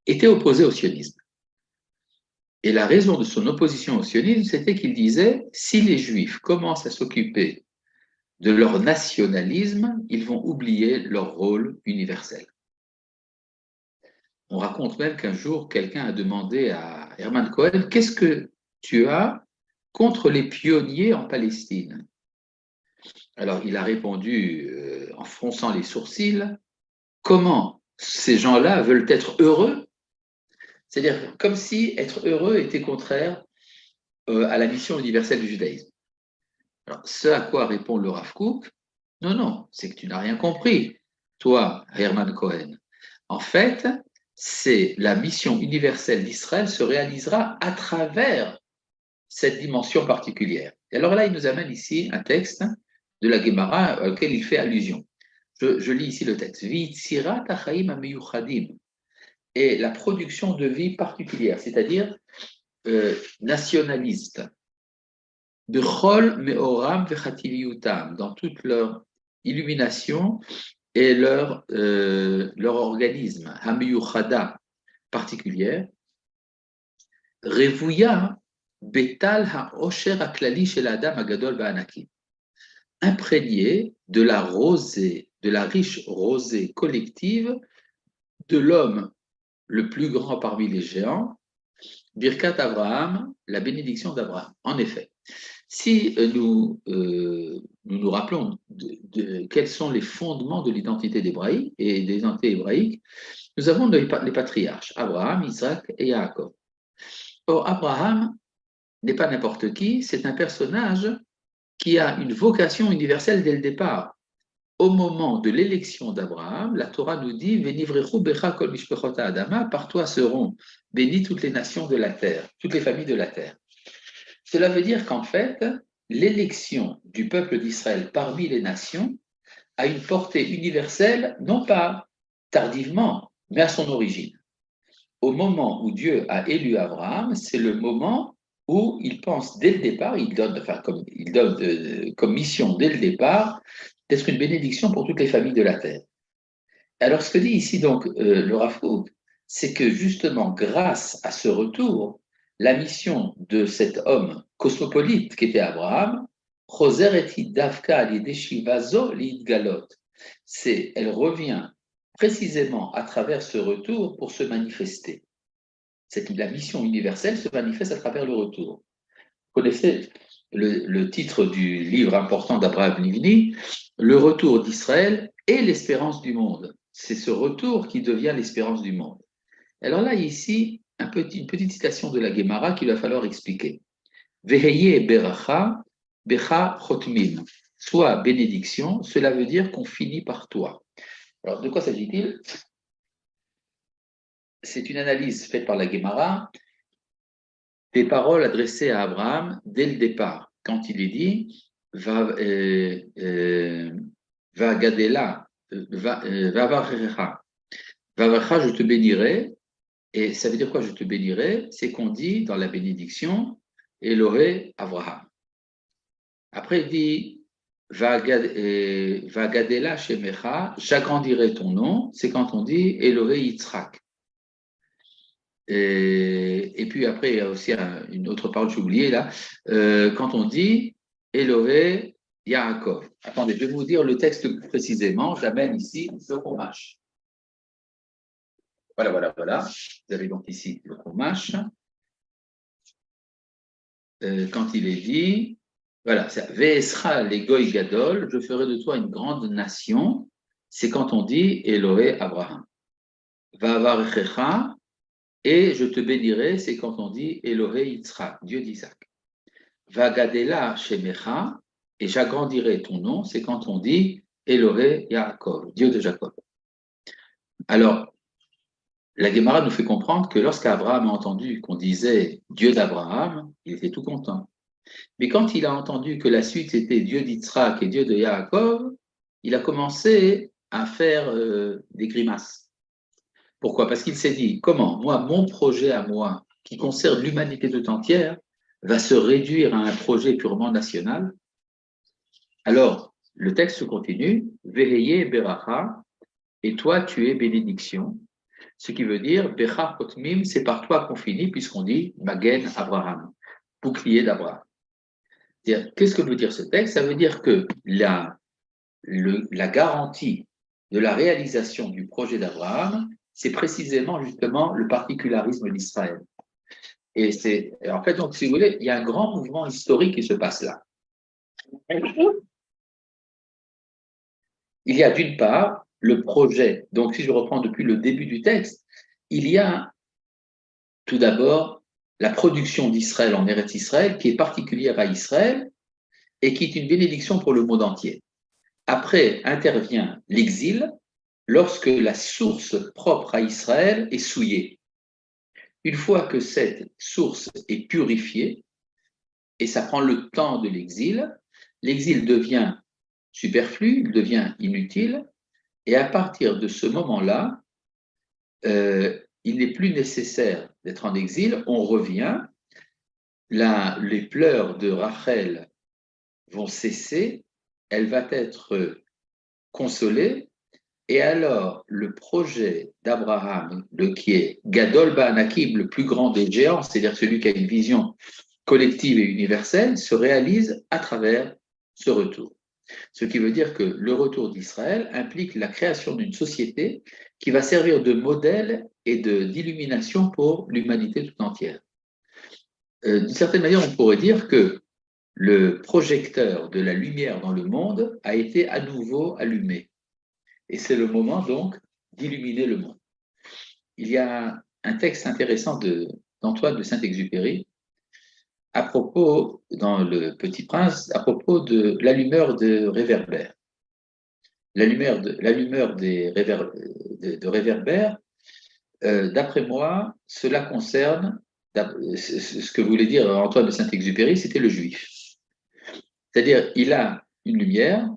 était opposé au sionisme. Et la raison de son opposition au sionisme, c'était qu'il disait, si les Juifs commencent à s'occuper de leur nationalisme, ils vont oublier leur rôle universel. On raconte même qu'un jour, quelqu'un a demandé à Hermann Cohen, qu'est-ce que tu as contre les pionniers en Palestine? Alors il a répondu en fronçant les sourcils, comment ces gens-là veulent être heureux? C'est-à-dire comme si être heureux était contraire à la mission universelle du judaïsme. Alors, ce à quoi répond le Rav Kook, non, non, c'est que tu n'as rien compris, toi, Hermann Cohen. En fait, c'est la mission universelle d'Israël se réalisera à travers cette dimension particulière. Et alors là, il nous amène ici un texte de la Gemara auquel il fait allusion. Je lis ici le texte. V'itzirat hachaim hamiyuchadim, et la production de vie particulière, c'est-à-dire nationaliste. Bechol meoram vechativiutam, dans toute leur illumination et leur organisme, hamiyuchada particulière. Revouya betal haosher aklali shel adam agadol ba'anakim, imprégné de la rosée, de la riche rosée collective de l'homme le plus grand parmi les géants, Birkat Abraham, la bénédiction d'Abraham. En effet, si nous rappelons de quels sont les fondements de l'identité d'Hébraïque et des identités hébraïques, nous avons les patriarches, Abraham, Isaac et Yaakov. Or, Abraham n'est pas n'importe qui, c'est un personnage qui a une vocation universelle dès le départ. Au moment de l'élection d'Abraham, la Torah nous dit « Venivrechu becha kol mishpechot ha'adama » par toi seront bénies toutes les nations de la terre, toutes les familles de la terre. Cela veut dire qu'en fait, l'élection du peuple d'Israël parmi les nations a une portée universelle, non pas tardivement, mais à son origine. Au moment où Dieu a élu Abraham, c'est le moment où il pense dès le départ, il donne comme mission dès le départ d'être une bénédiction pour toutes les familles de la terre. Alors ce que dit ici donc le Rav Kook, c'est que justement grâce à ce retour, la mission de cet homme cosmopolite qui était Abraham, elle revient précisément à travers ce retour pour se manifester. La mission universelle se manifeste à travers le retour. Vous connaissez le titre du livre important d'Abraham Livni, Le retour d'Israël et l'espérance du monde. C'est ce retour qui devient l'espérance du monde. Alors là, ici, une petite citation de la Gemara qu'il va falloir expliquer. Veheye beracha, becha chotmim. Soit bénédiction, cela veut dire qu'on finit par toi. Alors, de quoi s'agit-il? C'est une analyse faite par la Gemara des paroles adressées à Abraham dès le départ, quand il est dit va gadela, va varecha, je te bénirai. Et ça veut dire quoi, je te bénirai? C'est qu'on dit dans la bénédiction Elohé Abraham. Après, il dit va gadela shemecha, j'agrandirai ton nom. C'est quand on dit Elohé Yitzhak. Et puis après, il y a aussi une autre parole, j'ai oublié là, quand on dit Elohé Yaakov. Attendez, je vais vous dire le texte précisément, j'amène ici le Chumash. Voilà. Vous avez donc ici le Chumash. Quand il est dit, voilà, Ve'esra legoy gadol, je ferai de toi une grande nation, c'est quand on dit Elohé Abraham. Va'avarechecha, et je te bénirai, c'est quand on dit Elohé Yitzhak, Dieu d'Isaac. Vagadela shemecha, et j'agrandirai ton nom, c'est quand on dit Elohé Yaakov, Dieu de Jacob. Alors, la Gemara nous fait comprendre que lorsqu'Abraham a entendu qu'on disait Dieu d'Abraham, il était tout content. Mais quand il a entendu que la suite était Dieu d'Yitzhak et Dieu de Yaakov, il a commencé à faire des grimaces. Pourquoi? Parce qu'il s'est dit, comment, moi, mon projet à moi, qui concerne l'humanité toute entière, va se réduire à un projet purement national? Alors, le texte continue, Veheye beracha, et toi, tu es bénédiction. Ce qui veut dire, Becha Kotmim, c'est par toi qu'on finit, puisqu'on dit Magen Abraham, bouclier d'Abraham. Qu'est-ce que veut dire ce texte? Ça veut dire que la garantie de la réalisation du projet d'Abraham, c'est précisément justement le particularisme d'Israël. Et c'est, en fait, donc, si vous voulez, il y a un grand mouvement historique qui se passe là. Il y a d'une part le projet, donc si je reprends depuis le début du texte, il y a tout d'abord la production d'Israël en Eretz Israël qui est particulière à Israël et qui est une bénédiction pour le monde entier. Après intervient l'exil lorsque la source propre à Israël est souillée. Une fois que cette source est purifiée, et ça prend le temps de l'exil devient superflu, il devient inutile, et à partir de ce moment-là, il n'est plus nécessaire d'être en exil, on revient, les pleurs de Rachel vont cesser, elle va être consolée, et alors le projet d'Abraham, qui est Gadol Ba'anakim, le plus grand des géants, c'est-à-dire celui qui a une vision collective et universelle, se réalise à travers ce retour. Ce qui veut dire que le retour d'Israël implique la création d'une société qui va servir de modèle et d'illumination pour l'humanité tout entière. D'une certaine manière, on pourrait dire que le projecteur de la lumière dans le monde a été à nouveau allumé. Et c'est le moment donc d'illuminer le monde. Il y a un texte intéressant d'Antoine de Saint-Exupéry à propos, dans Le Petit Prince, à propos de l'allumeur de réverbères. L'allumeur de réverbères, d'après moi, cela concerne, ce que voulait dire Antoine de Saint-Exupéry, c'était le juif. C'est-à-dire, il a une lumière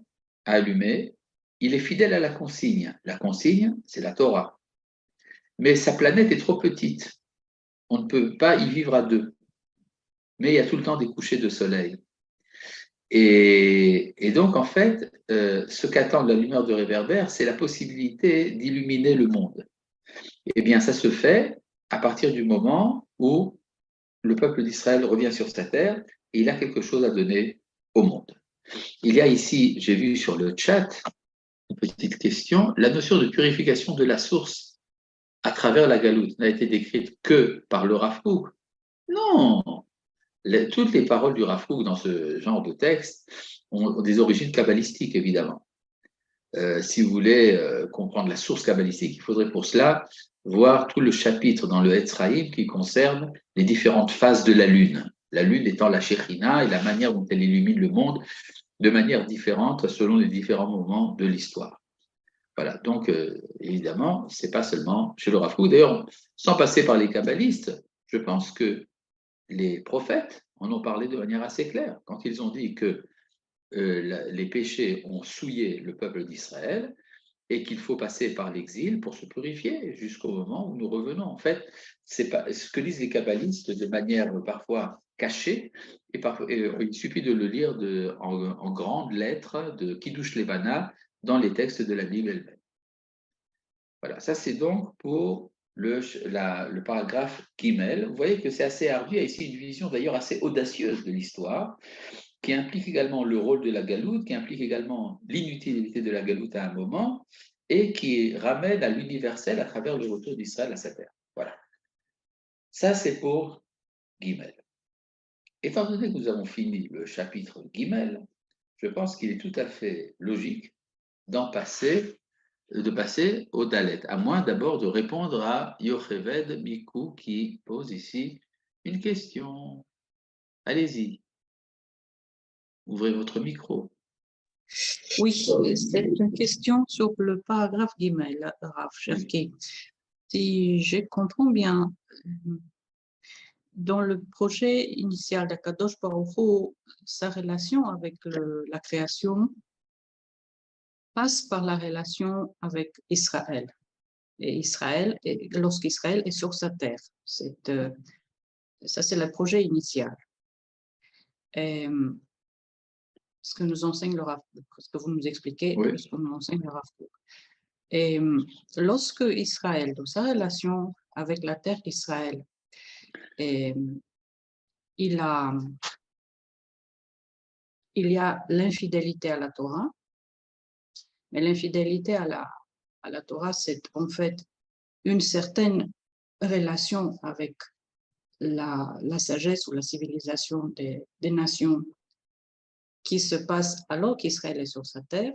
à allumer, il est fidèle à la consigne. La consigne, c'est la Torah. Mais sa planète est trop petite. On ne peut pas y vivre à deux. Mais il y a tout le temps des couchers de soleil. Et donc, en fait, ce qu'attend la lumière de réverbère, c'est la possibilité d'illuminer le monde. Eh bien, ça se fait à partir du moment où le peuple d'Israël revient sur sa terre et il a quelque chose à donner au monde. Il y a ici, j'ai vu sur le chat, une petite question, la notion de purification de la source à travers la galoute n'a été décrite que par le Rav Kook. Non, toutes les paroles du Rav Kook dans ce genre de texte ont des origines kabbalistiques, évidemment. Si vous voulez comprendre la source kabbalistique, il faudrait pour cela voir tout le chapitre dans le Etzraïm qui concerne les différentes phases de la lune étant la Shekhinah et la manière dont elle illumine le monde de manière différente selon les différents moments de l'histoire. Voilà, donc évidemment, c'est pas seulement chez le Rav Kook. D'ailleurs, sans passer par les kabbalistes, je pense que les prophètes en ont parlé de manière assez claire quand ils ont dit que les péchés ont souillé le peuple d'Israël et qu'il faut passer par l'exil pour se purifier jusqu'au moment où nous revenons. En fait, c'est pas ce que disent les kabbalistes de manière parfois cachée, et parfois, il suffit de le lire en grandes lettres de Kiddush Levana dans les textes de la Bible elle-même. Voilà, ça c'est donc pour le paragraphe Gimel. Vous voyez que c'est assez ardu, il y a ici une vision d'ailleurs assez audacieuse de l'histoire, qui implique également le rôle de la galoute, qui implique également l'inutilité de la galoute à un moment, et qui ramène à l'universel à travers le retour d'Israël à sa terre. Voilà. Ça, c'est pour Gimel. Étant donné que nous avons fini le chapitre Gimel, je pense qu'il est tout à fait logique de passer au Dalet, à moins d'abord de répondre à Yocheved Mikou qui pose ici une question. Allez-y, ouvrez votre micro. Oui, c'est une question sur le paragraphe Gimel, Rav Cherki. Si je comprends bien, dans le projet initial d'Akadosh Baruch Hu, sa relation avec la création passe par la relation avec Israël. Et Israël, lorsqu'Israël est sur sa terre. Ça, c'est le projet initial. Et, ce que nous enseigne le Rav Kook, ce que vous nous expliquez, Oui. ce que nous enseigne le Rav Kook. Et lorsque Israël, dans sa relation avec la terre d'Israël, il y a l'infidélité à la Torah, mais l'infidélité à la Torah, c'est en fait une certaine relation avec la sagesse ou la civilisation des nations qui se passe alors qu'Israël est sur sa terre.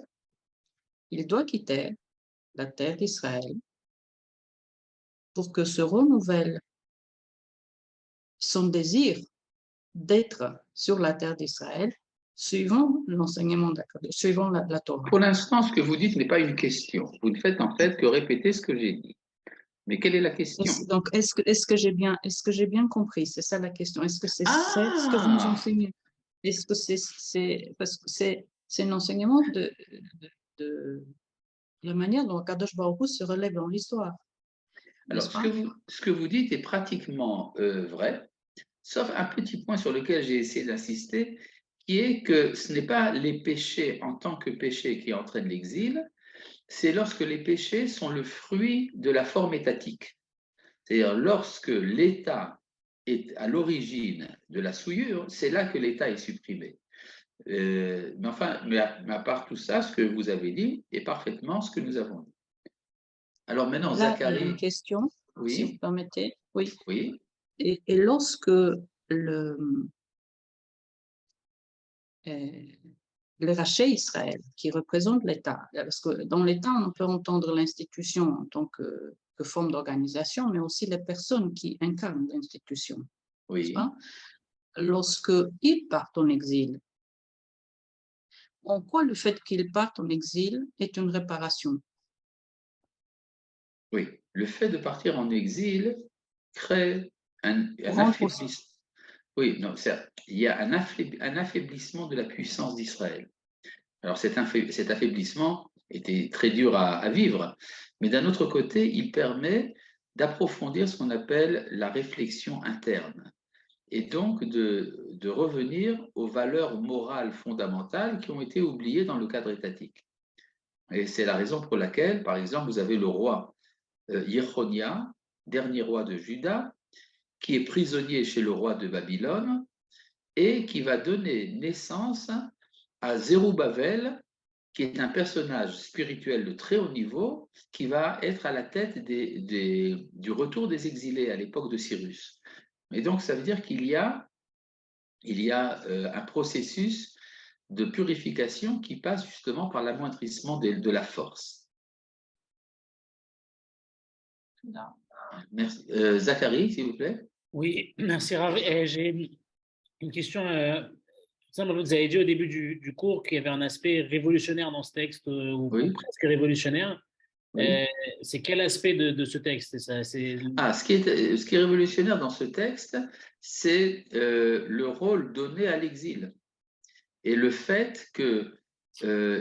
Il doit quitter la terre d'Israël pour que se renouvelle son désir d'être sur la terre d'Israël suivant l'enseignement suivant la Torah. Pour l'instant, ce que vous dites n'est pas une question. Vous ne faites en fait que répéter ce que j'ai dit. Mais quelle est la question? Donc, est-ce que j'ai bien compris? C'est ça la question. Est-ce que c'est ce que vous nous enseignez? Est-ce que parce que c'est un enseignement de la manière dont Kadosh Baruch Hu se relève dans l'histoire. Alors, ce que vous dites est pratiquement vrai, sauf un petit point sur lequel j'ai essayé d'insister, qui est que ce n'est pas les péchés en tant que péchés qui entraînent l'exil, c'est lorsque les péchés sont le fruit de la forme étatique. C'est-à-dire lorsque l'État est à l'origine de la souillure, c'est là que l'État est supprimé. Mais à part tout ça, ce que vous avez dit est parfaitement ce que nous avons dit. Alors maintenant, là, Zacharie. une question, Oui. Si vous permettez. Oui. Oui. Et lorsque le Raché Israël, qui représente l'État, parce que dans l'État, on peut entendre l'institution en tant que forme d'organisation, mais aussi les personnes qui incarnent l'institution. Oui. Lorsqu'ils partent en exil, en quoi le fait qu'ils partent en exil est une réparation? Oui, le fait de partir en exil crée un affaiblissement. Oui, non, il y a un affaiblissement de la puissance d'Israël. Alors cet affaiblissement était très dur à vivre, mais d'un autre côté, il permet d'approfondir ce qu'on appelle la réflexion interne et donc de revenir aux valeurs morales fondamentales qui ont été oubliées dans le cadre étatique. Et c'est la raison pour laquelle, par exemple, vous avez le roi Yechonia, dernier roi de Juda, qui est prisonnier chez le roi de Babylone et qui va donner naissance à Zerubbabel, qui est un personnage spirituel de très haut niveau, qui va être à la tête du retour des exilés à l'époque de Cyrus. Et donc, ça veut dire qu'il y a un processus de purification qui passe justement par l'amoindrissement de la force. Merci. Zacharie, s'il vous plaît. Oui, merci Rav. J'ai une question. Vous avez dit au début du cours qu'il y avait un aspect révolutionnaire dans ce texte, ou Oui. presque révolutionnaire. Oui. C'est quel aspect de ce texte? Ce qui est révolutionnaire dans ce texte, c'est le rôle donné à l'exil et le fait que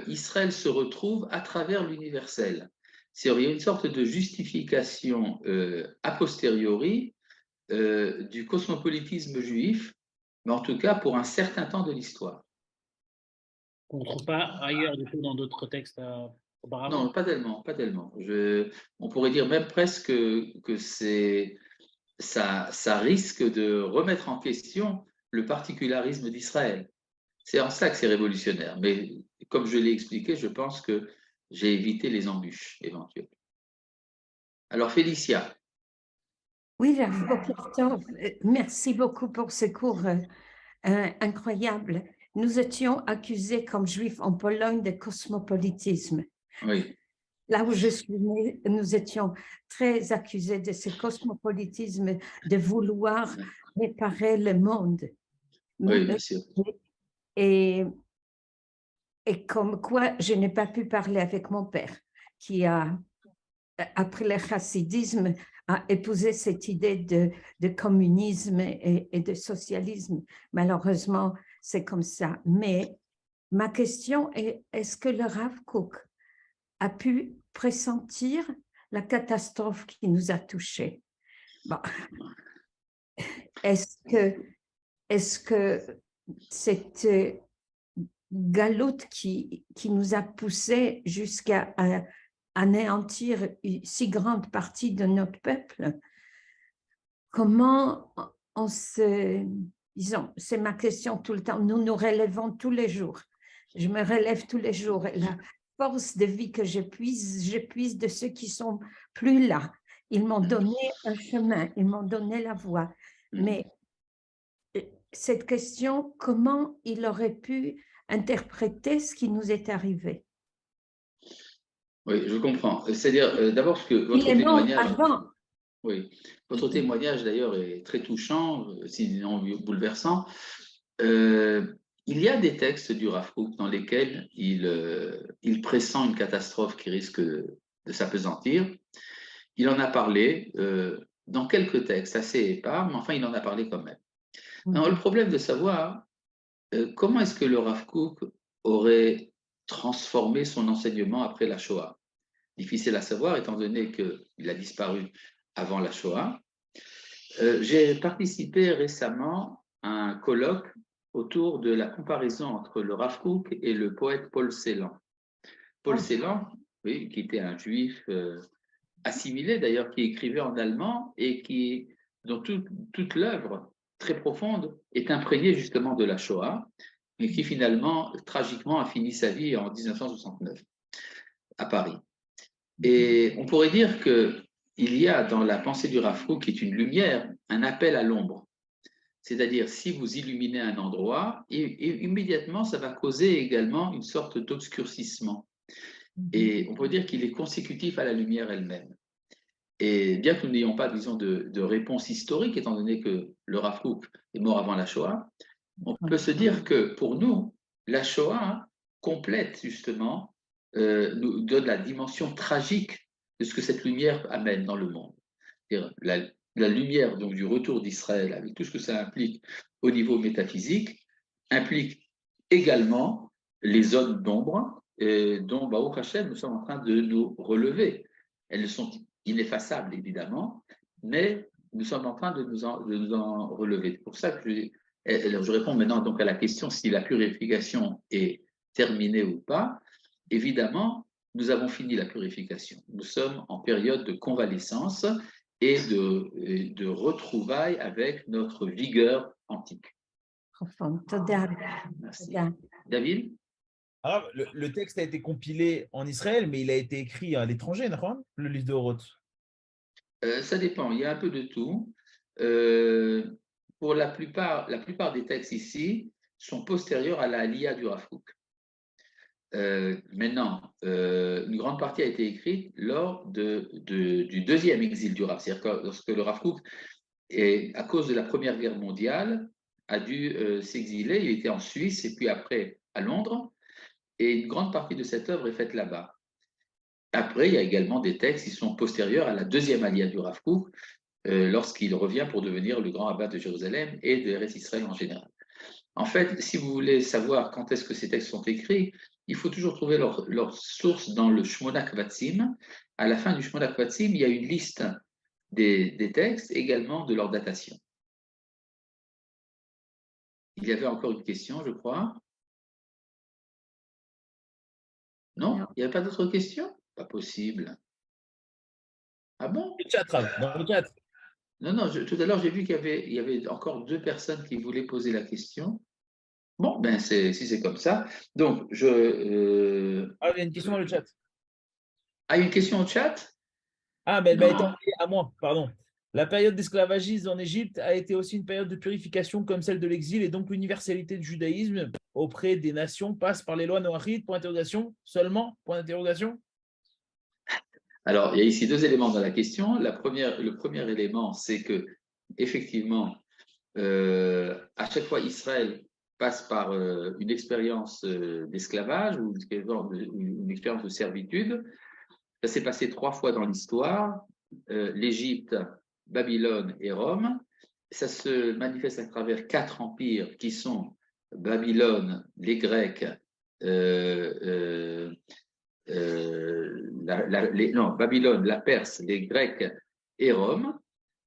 Israël se retrouve à travers l'universel. Il y a une sorte de justification a posteriori du cosmopolitisme juif, mais en tout cas pour un certain temps de l'histoire. On ne trouve pas ailleurs du tout dans d'autres textes auparavant? Non, pas tellement, pas tellement. On pourrait dire même presque que ça risque de remettre en question le particularisme d'Israël. C'est en ça que c'est révolutionnaire. Mais comme je l'ai expliqué, je pense que j'ai évité les embûches éventuelles. Alors, Félicia. Oui, merci beaucoup pour ce cours incroyable. Nous étions accusés comme juifs en Pologne de cosmopolitisme. Oui. Là où je suis née, nous étions très accusés de ce cosmopolitisme, de vouloir réparer le monde. Oui, bien sûr. Et comme quoi, je n'ai pas pu parler avec mon père, qui a, après le chassidisme, a épousé cette idée de communisme et de socialisme. Malheureusement, c'est comme ça. Mais ma question est, est-ce que le Rav Kook a pu pressentir la catastrophe qui nous a touchés? Bon. Est-ce que cette galoute qui nous a poussés jusqu'à anéantir une si grande partie de notre peuple, comment on se... Disons, c'est ma question tout le temps, nous nous relevons tous les jours. Je me relève tous les jours. La force de vie que j'épuise de ceux qui sont plus là. Ils m'ont donné un chemin, ils m'ont donné la voie. Mais cette question, comment il aurait pu interpréter ce qui nous est arrivé? Oui, je comprends. C'est-à-dire, d'abord, ce que votre témoignage... Oui, votre témoignage d'ailleurs est très touchant, sinon bouleversant. Il y a des textes du Rav Kook dans lesquels il pressent une catastrophe qui risque de s'appesantir. Il en a parlé dans quelques textes assez épars, mais enfin il en a parlé quand même. Alors, le problème de savoir comment est-ce que le Rav Kook aurait transformé son enseignement après la Shoah. Difficile à savoir étant donné qu'il a disparu avant la Shoah. J'ai participé récemment à un colloque autour de la comparaison entre le Rav Kook et le poète Paul Celan. Paul Celan, oui, qui était un juif assimilé d'ailleurs, qui écrivait en allemand et dont toute l'œuvre très profonde est imprégnée justement de la Shoah, et qui finalement, tragiquement, a fini sa vie en 1969 à Paris. Et on pourrait dire qu'il y a dans la pensée du Rav Kook, qui est une lumière, un appel à l'ombre. C'est-à-dire, si vous illuminez un endroit, et immédiatement, ça va causer également une sorte d'obscurcissement. Et on peut dire qu'il est consécutif à la lumière elle-même. Et bien que nous n'ayons pas, disons, de réponse historique, étant donné que le Rav Kook est mort avant la Shoah, on peut se dire que pour nous, la Shoah complète justement, nous donne la dimension tragique de ce que cette lumière amène dans le monde. La lumière donc, du retour d'Israël, avec tout ce que ça implique au niveau métaphysique, implique également les zones d'ombre dont, Baruch Hashem, nous sommes en train de nous relever. Elles sont ineffaçables, évidemment, mais nous sommes en train de nous en relever. C'est pour ça que je réponds maintenant donc à la question si la purification est terminée ou pas. Évidemment, nous avons fini la purification. Nous sommes en période de convalescence et de retrouvailles avec notre vigueur antique. Merci. David? Alors, le texte a été compilé en Israël, mais il a été écrit à l'étranger, non? Le livre de Oroth. Ça dépend, il y a un peu de tout. Pour la plupart des textes ici, sont postérieures à la Aliyah du Rav Kook. Maintenant, une grande partie a été écrite lors du deuxième exil du Rav, c'est-à-dire que lorsque le Rav Kook, à cause de la Première Guerre mondiale, a dû s'exiler. Il était en Suisse et puis après à Londres, et une grande partie de cette œuvre est faite là-bas. Après, il y a également des textes qui sont postérieurs à la deuxième Aliyah du Rav Kook, lorsqu'il revient pour devenir le grand abbat de Jérusalem et de Eretz Israël en général. En fait, si vous voulez savoir quand est-ce que ces textes sont écrits, il faut toujours trouver leur source dans le Shmona Kvatzim. À la fin du Shmona Kvatzim, il y a une liste des textes, également de leur datation. Il y avait encore une question, je crois. Non, il n'y avait pas d'autres questions? Pas possible. Ah bon? Le chat, Rav, dans le chat. Non, tout à l'heure, j'ai vu qu'il y avait encore 2 personnes qui voulaient poser la question. Bon, ben si c'est comme ça. Donc, Ah, il y a une question dans le chat. Ah, une question au chat? Ah, mais elle m'a Non. été envoyée à moi, pardon. La période d'esclavagisme en Égypte a été aussi une période de purification comme celle de l'exil, et donc l'universalité du judaïsme auprès des nations passe par les lois noachides, point d'interrogation, seulement, point d'interrogation. Alors, il y a ici 2 éléments dans la question. Le premier élément, c'est que, effectivement, à chaque fois, Israël passe par une expérience d'esclavage ou une expérience de servitude. Ça s'est passé 3 fois dans l'histoire, l'Égypte, Babylone et Rome. Ça se manifeste à travers 4 empires qui sont Babylone, les Grecs, Babylone, la Perse, les Grecs et Rome,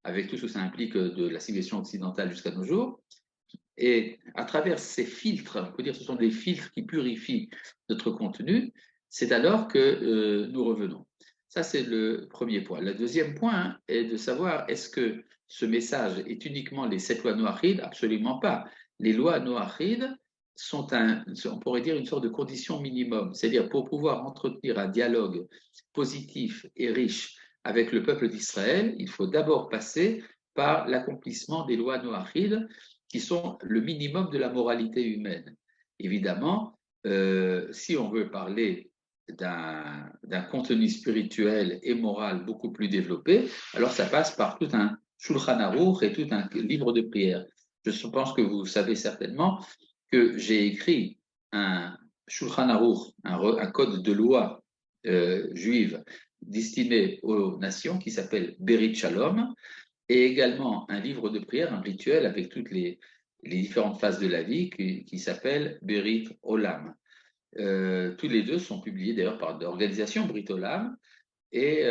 avec tout ce que ça implique de la civilisation occidentale jusqu'à nos jours. Et à travers ces filtres, on peut dire que ce sont des filtres qui purifient notre contenu, c'est alors que nous revenons. Ça, c'est le premier point. Le deuxième point est de savoir, est-ce que ce message est uniquement les 7 lois noachides? Absolument pas. Les lois noachides sont on pourrait dire, une sorte de condition minimum. C'est-à-dire, pour pouvoir entretenir un dialogue positif et riche avec le peuple d'Israël, il faut d'abord passer par l'accomplissement des lois noachides, qui sont le minimum de la moralité humaine. Évidemment, si on veut parler d'un contenu spirituel et moral beaucoup plus développé, alors ça passe par tout un Shulchan Aruch et tout un livre de prière. Je pense que vous savez certainement que j'ai écrit un Shulchan Aruch, un code de loi juive destiné aux nations qui s'appelle Berit Shalom, et également un livre de prière, un rituel avec toutes les différentes phases de la vie qui s'appelle Berit Olam. Tous les 2 sont publiés d'ailleurs par l'organisation Brit Olam, et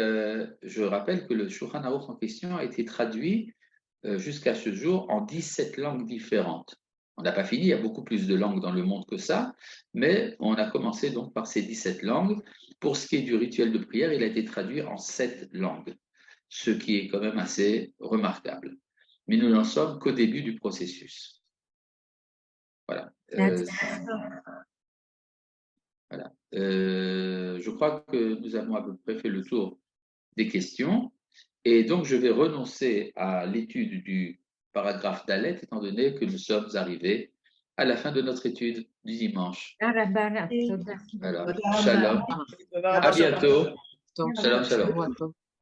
je rappelle que le Shulchan Aruch en question a été traduit jusqu'à ce jour en 17 langues différentes. On n'a pas fini, il y a beaucoup plus de langues dans le monde que ça, mais on a commencé donc par ces 17 langues. Pour ce qui est du rituel de prière, il a été traduit en 7 langues, ce qui est quand même assez remarquable. Mais nous n'en sommes qu'au début du processus. Voilà. Voilà. Je crois que nous avons à peu près fait le tour des questions. Et donc, je vais renoncer à l'étude du paragraphe Dalet, étant donné que nous sommes arrivés à la fin de notre étude du dimanche. Voilà. Shalom. À bientôt. Shalom, shalom.